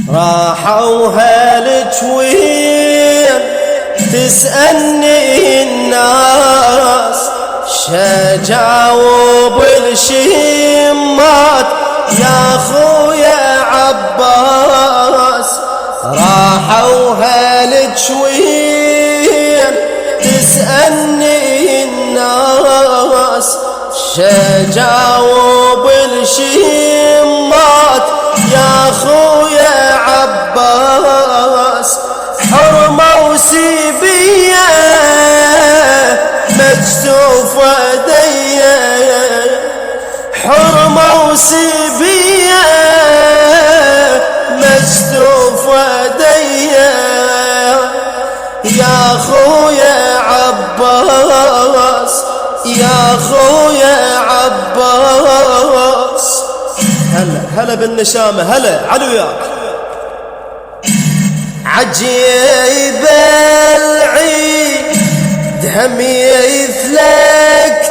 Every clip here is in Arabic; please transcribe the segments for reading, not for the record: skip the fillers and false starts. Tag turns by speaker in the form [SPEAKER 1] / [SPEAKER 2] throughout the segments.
[SPEAKER 1] راحوا هالك وين تسألني الناس، شجاوب الشمات يا خويا عباس. راحوا هالك وين تسألني الناس، شجاوب الشمات يا خويا عباس. حرمة وسيبية مكتوفة دية، حرمة وسيبية مكتوفة دية يا خويا عباس، يا خويا عباس. هلا هلا بالنشامة، هلا علو وياك. عجيب العيد دهم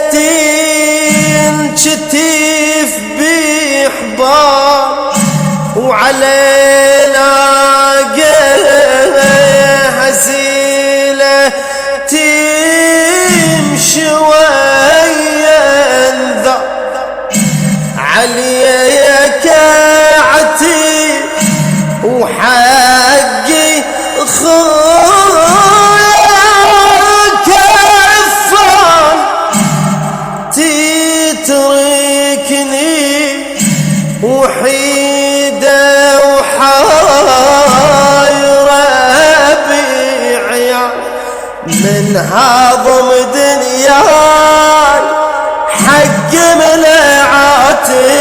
[SPEAKER 1] يثلكتين شتيف بحبار، وعلينا هزيلة تمشي وينذر عليا كعتي وحقي خويا كفان، تتركني وحيدة وحايرة بعيال من هضم دنياي حق ملعاتي،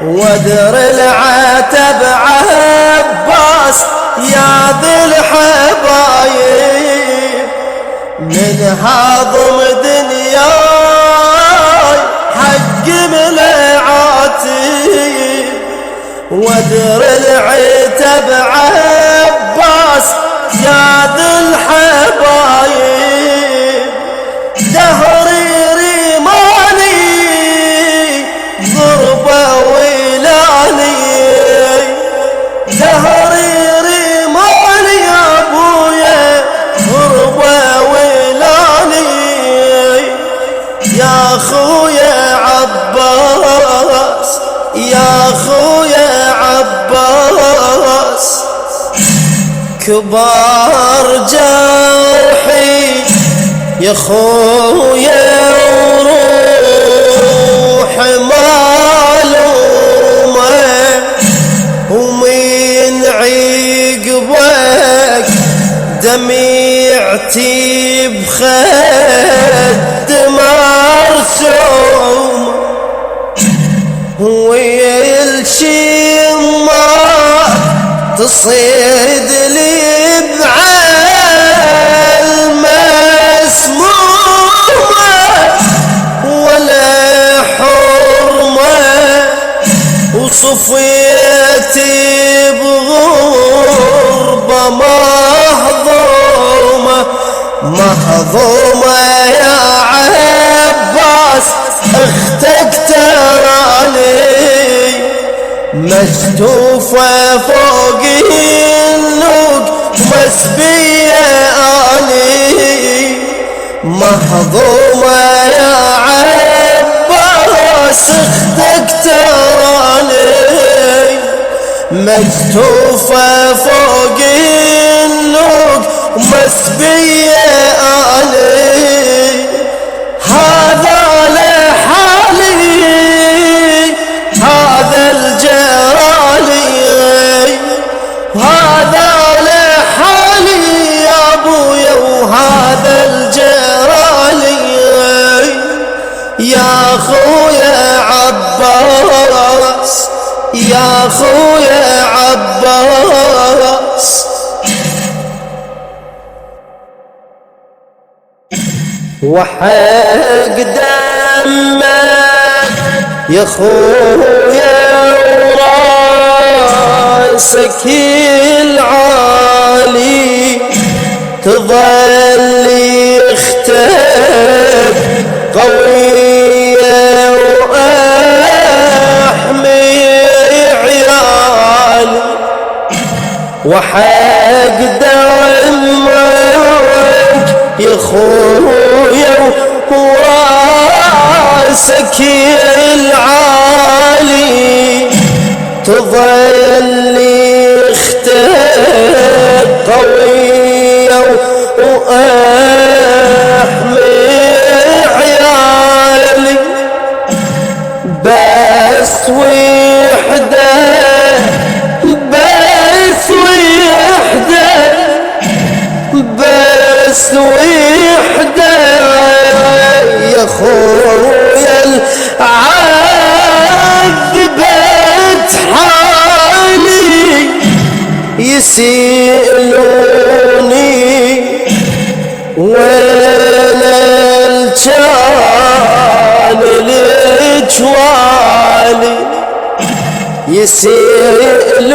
[SPEAKER 1] ودر العتب عباس يا ذي الحبايب. من هضم دنياي حق ملعاتي، ودر العتب عباس يا ذي الحبايب. دهري رماني ضربة ويلاني، دهري رماني يا ابويا ضربة ويلاني يا خويا عباس، يا خويا عباس. كبار جرحي يا خويا وروح مالومة، ومن عقبك دميعتي بخد مرسومة، والشمة تصيد لي بعال مسمومة، ولا حرمة وصفيتي بغربة مهضومة، مهضومة يا عباس. اختك تراني مشتوفة فوق النوق مسبية اني، مهضومة يا عباس. اختك تراني مشتوفة فوق النوق مسبية اني. هذا لحالي هذا الجرالي، وهذا لحالي يا ابويا وهذا الجرالي يا خويا عباس، يا خويا عباس. وحق دمك يا خويا وراسك العالي، تظل اختك قوية وأحمي عيالي. وحق دمك يا خويا وراسك العالي تظل اختك قوية واحمي عيالي بس وحده بس وحده بس وحده يا خويا عذبت حالي يسألوني وين الجان الجوالي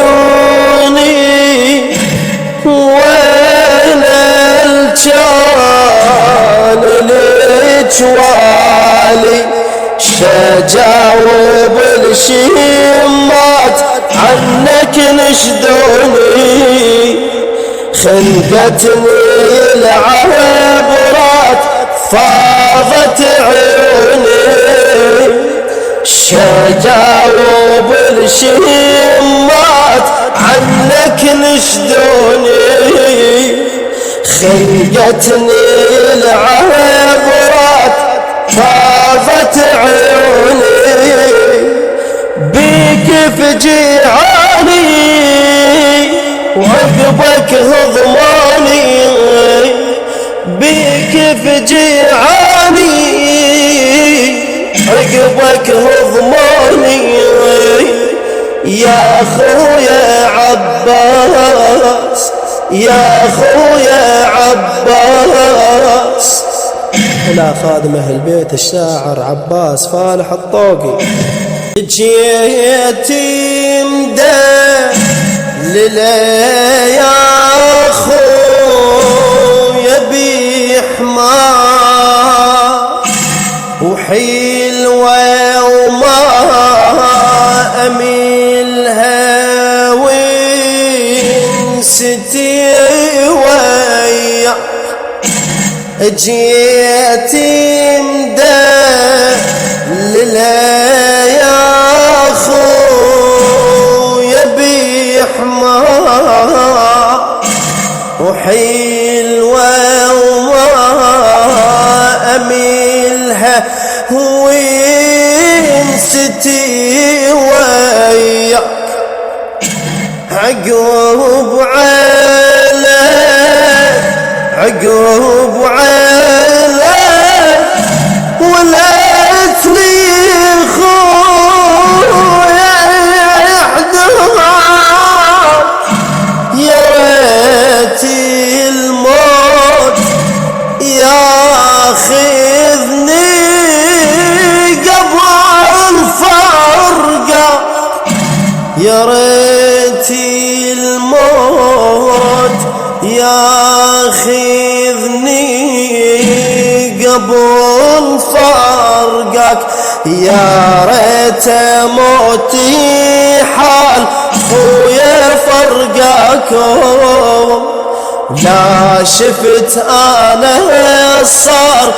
[SPEAKER 1] يسألوني وين الجان الجوالي شجاوب الشمات عنك نشدوني خنقتني العبرات فاضت عيوني شجاوب الشمات عنك نشدوني خنقتني العبرات فاضت عيوني بيك فجيعاني وعقبك هضماني بيك فجيعاني عقبك هضماني يا خويا عباس يا خويا عباس. إلى خادم أهل البيت الشاعر عباس فالح الطوقي. جيت مدلل يا خويا بحمار وحلوة وما أميلها وانستي ويا جيت مدلل يا خويا بحمار وحلوة وما أميلها وانستي وياك عقوب على ولاتني خويا يحضر يا ريتي الموت ياخذني قبل فرقه يا ريتي الموت ياخذني قبل فرقك يا ريت موتي حال خويا فرقكم لا شفت انا صار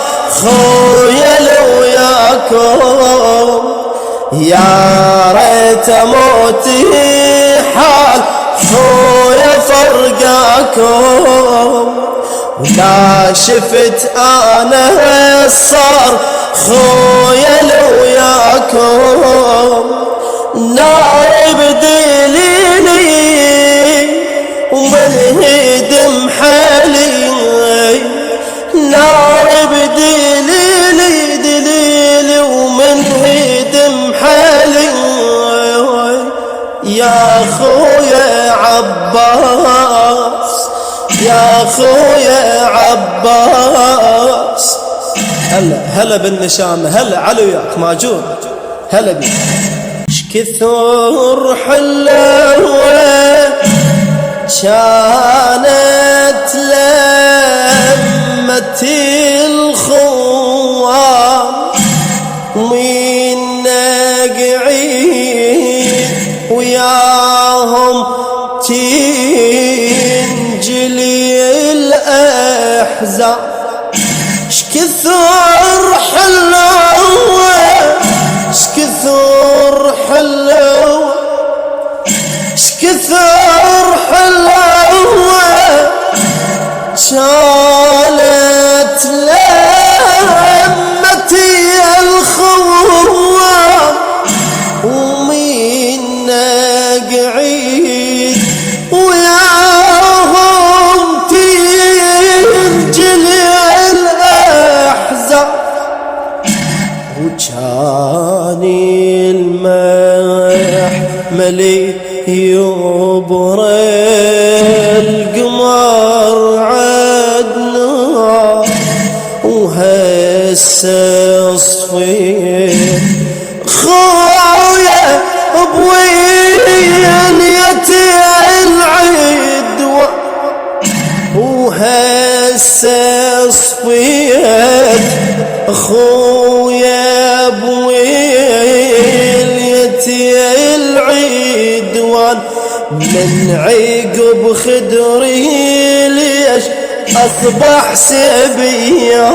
[SPEAKER 1] خويا لو ياكم يا ريت موتي حال خويا فرقكم ولا شفت انا صار خويا لو ياكم نار بدليلي ومن هدم حالي نار بدليلي دليلي ومن هدم حالي يا خويا عباس يا خويا عباس. هلا بالنشامة هلا علو ياك ماجور هلا بي شكثر حلوة كانت لمة الخوان من نقعين وياهم تي كثر حلوة شالت لمتي الخوة ومنا قعيد وياهم تنجلي الأحزان وجاني المحملي يبرى القمر عدنا وهسه صفير خويا بويليتي العيد وهسه صفيت خويا بويليتي العيد من عقب خدري ليش أصبح سبيا